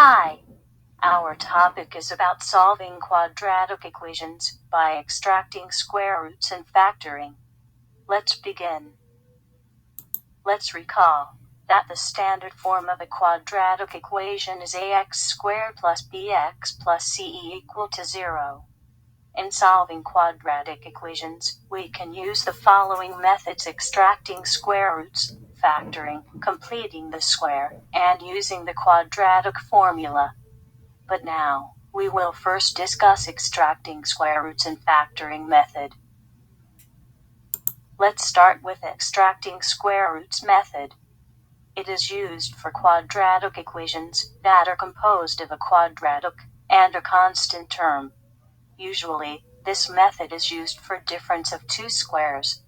Hi, our topic is about solving quadratic equations by extracting square roots and factoring. Let's begin. Let's recall that the standard form of a quadratic equation is ax squared plus bx plus ce equal to 0. In solving quadratic equations, we can use the following methods: extracting square roots, factoring, completing the square, and using the quadratic formula. But now, we will first discuss extracting square roots and factoring method. Let's start with extracting square roots method. It is used for quadratic equations that are composed of a quadratic and a constant term. Usually, this method is used for difference of two squares.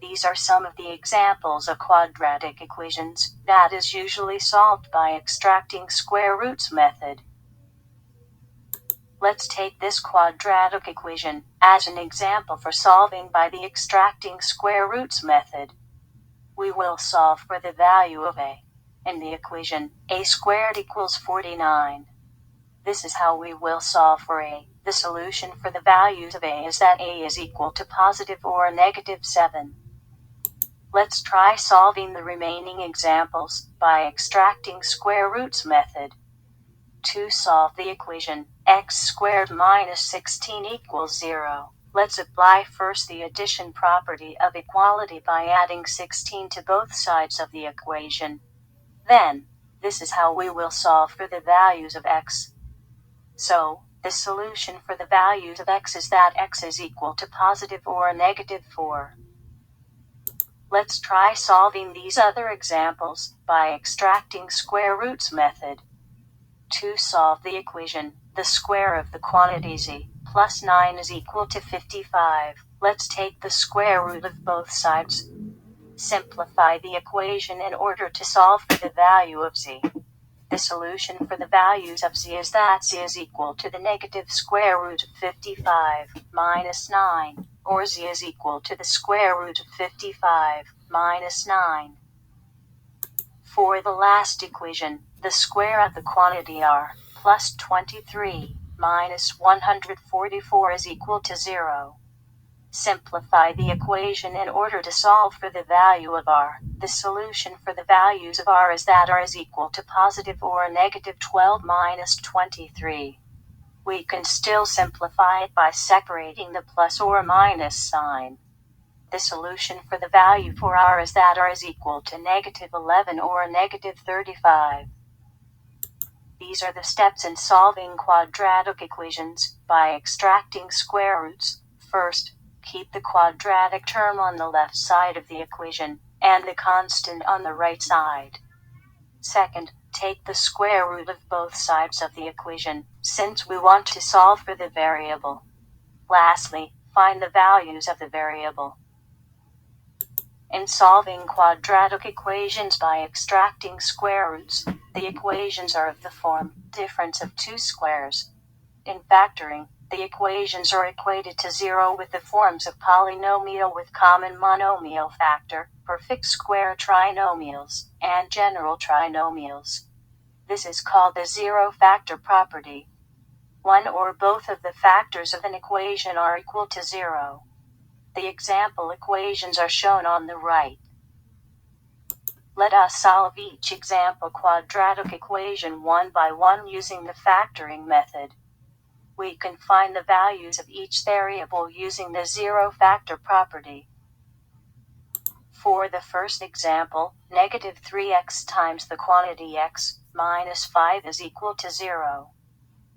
These are some of the examples of quadratic equations that is usually solved by extracting square roots method. Let's take this quadratic equation as an example for solving by the extracting square roots method. We will solve for the value of a. In the equation, a squared equals 49. This is how we will solve for a. The solution for the values of a is that a is equal to positive or negative 7. Let's try solving the remaining examples by extracting square roots method. To solve the equation, x squared minus 16 equals 0. Let's apply first the addition property of equality by adding 16 to both sides of the equation. Then, this is how we will solve for the values of x. So, the solution for the values of x is that x is equal to positive or negative 4. Let's try solving these other examples by extracting square roots method. To solve the equation, the square of the quantity z plus 9 is equal to 55. Let's take the square root of both sides. Simplify the equation in order to solve for the value of z. The solution for the values of z is that z is equal to the negative square root of 55 minus 9, or z is equal to the square root of 55 minus 9. For the last equation, the square of the quantity r plus 23 minus 144 is equal to 0. Simplify the equation in order to solve for the value of r. The solution for the values of r is that r is equal to positive or negative 12 minus 23. We can still simplify it by separating the plus or minus sign. The solution for the value for r is that r is equal to negative 11 or negative 35. These are the steps in solving quadratic equations by extracting square roots. First, keep the quadratic term on the left side of the equation and the constant on the right side. Second, take the square root of both sides of the equation, since we want to solve for the variable. Lastly, find the values of the variable. In solving quadratic equations by extracting square roots, the equations are of the form difference of two squares. In factoring, the equations are equated to 0 with the forms of polynomial with common monomial factor, perfect square trinomials, and general trinomials. This is called the zero factor property. One or both of the factors of an equation are equal to 0. The example equations are shown on the right. Let us solve each example quadratic equation one by one using the factoring method. We can find the values of each variable using the zero factor property. For the first example, negative 3x times the quantity x minus 5 is equal to 0.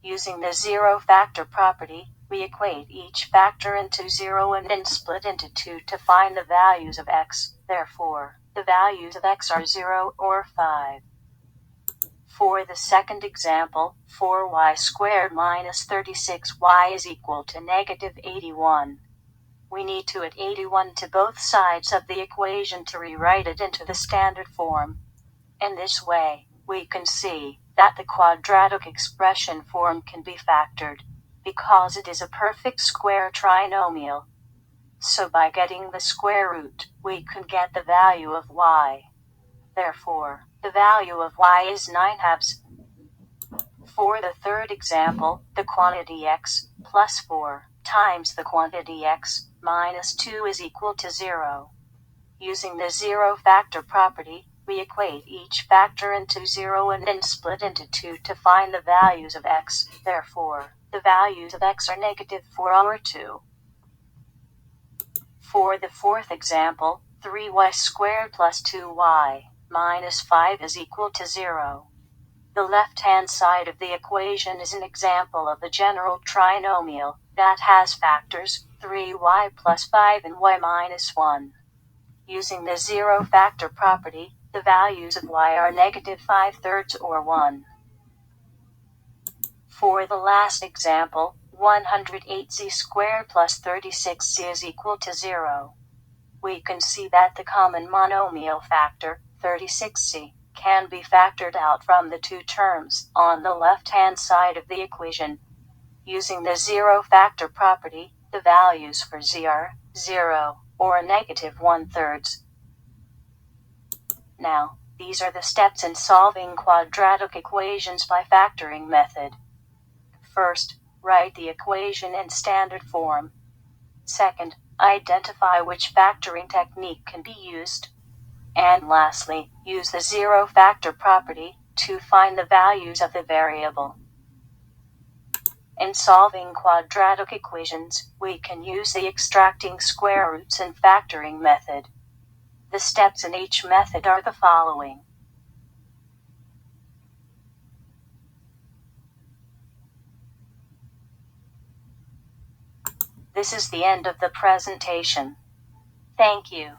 Using the zero factor property, we equate each factor into 0 and then split into 2 to find the values of x. Therefore, the values of x are 0 or 5. For the second example, 4y squared minus 36y is equal to negative 81. We need to add 81 to both sides of the equation to rewrite it into the standard form. In this way, we can see that the quadratic expression form can be factored, because it is a perfect square trinomial. So by getting the square root, we can get the value of y. Therefore, the value of y is 9/2. For the third example, the quantity x plus 4 times the quantity x minus 2 is equal to 0. Using the zero factor property, we equate each factor into 0 and then split into 2 to find the values of x. Therefore, the values of x are negative 4 or 2. For the fourth example, 3y squared plus 2y minus 5 is equal to 0. The left-hand side of the equation is an example of the general trinomial that has factors 3y plus 5 and y minus 1. Using the zero factor property, the values of y are negative 5/3 or 1. For the last example, 108z squared plus 36c is equal to 0. We can see that the common monomial factor, 36c, can be factored out from the two terms on the left-hand side of the equation. Using the zero factor property, the values for z are 0 or negative 1/3. Now, these are the steps in solving quadratic equations by factoring method. First, write the equation in standard form. Second, identify which factoring technique can be used. And lastly, use the zero factor property to find the values of the variable. In solving quadratic equations, we can use the extracting square roots and factoring method. The steps in each method are the following. This is the end of the presentation. Thank you.